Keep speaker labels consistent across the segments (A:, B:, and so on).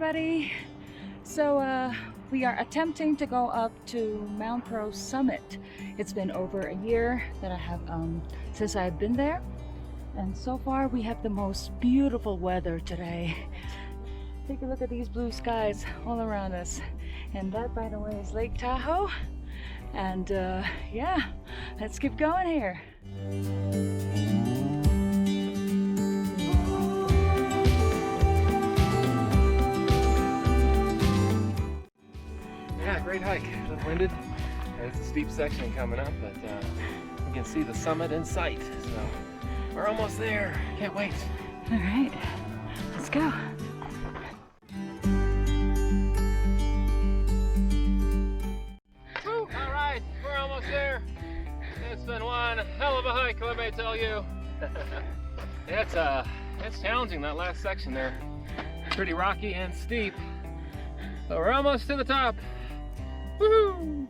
A: everybody. So we are attempting to go up to Mount Pro Summit. It's been over a year that I have since I've been there, and so far we have the most beautiful weather today. Take a look at these blue skies all around us, and that, by the way, is Lake Tahoe. And yeah, let's keep going here.
B: Yeah, great hike. A little winded. It's a steep section coming up, but you can see the summit in sight. So we're almost there. Can't wait.
A: All right, let's go.
B: Woo! All right, we're almost there. It's been one hell of a hike, let me tell you. It's challenging, that last section there. Pretty rocky and steep. So we're almost to the top. Woohoo!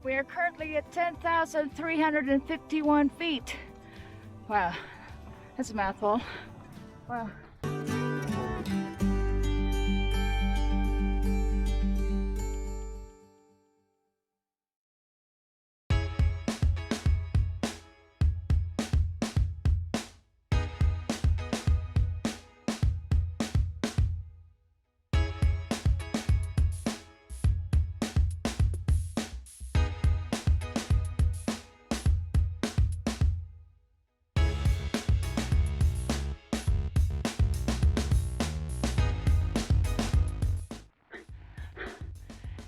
A: We are currently at 10,351 feet. Wow, that's a mouthful. Wow.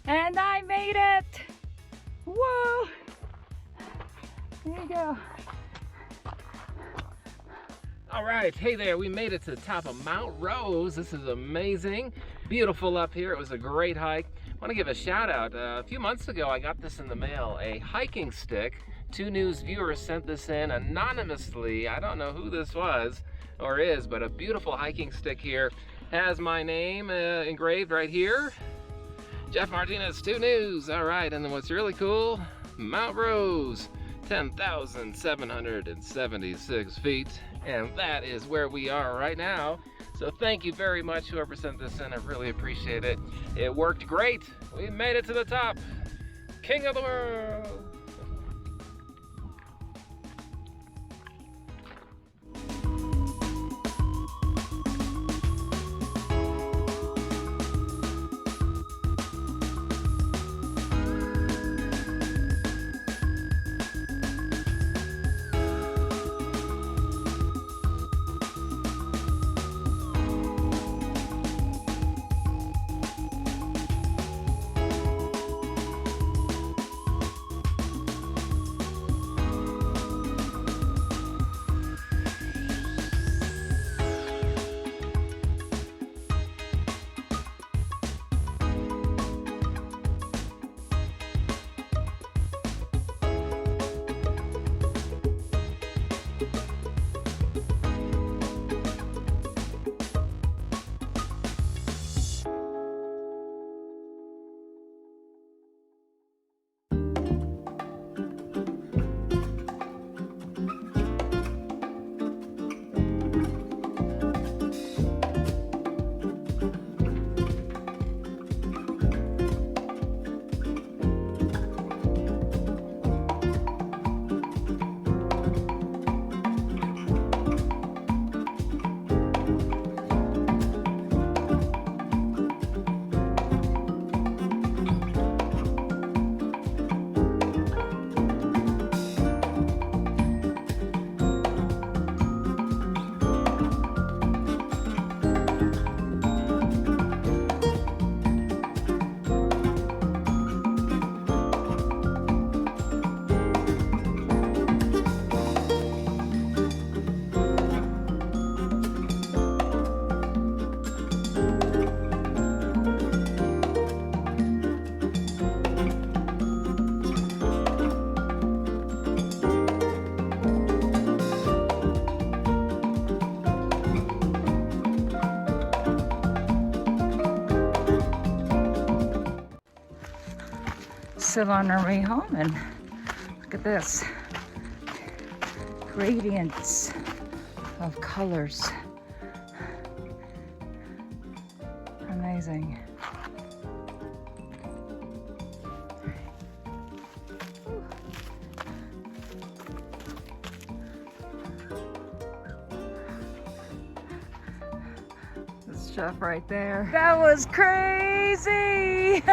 A: And I made it! Whoa! There you go.
B: All right, hey there, we made it to the top of Mount Rose. This is amazing. Beautiful up here. It was a great hike. I want to give a shout out. A few months ago, I got this in the mail, a hiking stick. 2 News viewers sent this in anonymously. I don't know who this was or is, but a beautiful hiking stick here. Has my name engraved right here. Jeff Martinez, 2 News. All right, and then what's really cool, Mount Rose, 10,776 feet, and that is where we are right now. So thank you very much, whoever sent this in. I really appreciate it. It worked great. We made it to the top. King of the world.
A: still on our way home, and look at this. Gradients of colors. Amazing. This stuff right there. That was crazy!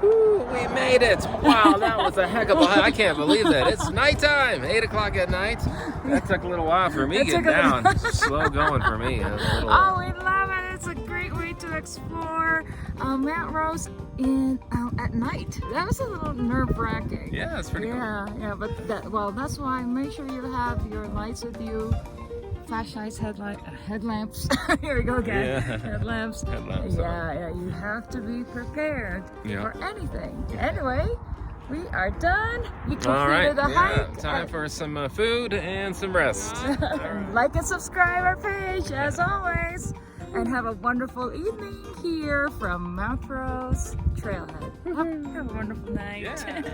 B: Ooh, we made it! Wow, that was a heck of a hike. I can't believe that. It's nighttime, 8 o'clock at night. That took a little while for me to get down. Slow going for me.
A: Oh, we love it. It's a great way to explore Mount Rose at night. That was a little nerve-wracking.
B: Yeah, it's pretty cool.
A: Yeah, but that's why make sure you have your lights with you. Flashlights, headlamps. Here we go again.
B: Yeah.
A: Headlamps. Yeah, you have to be prepared for anything. Anyway, we are done. We completed the hike.
B: Time for some food and some rest.
A: Like and subscribe our page as always. And have a wonderful evening here from Mount Rose Trailhead. Have a wonderful night.
B: Yeah.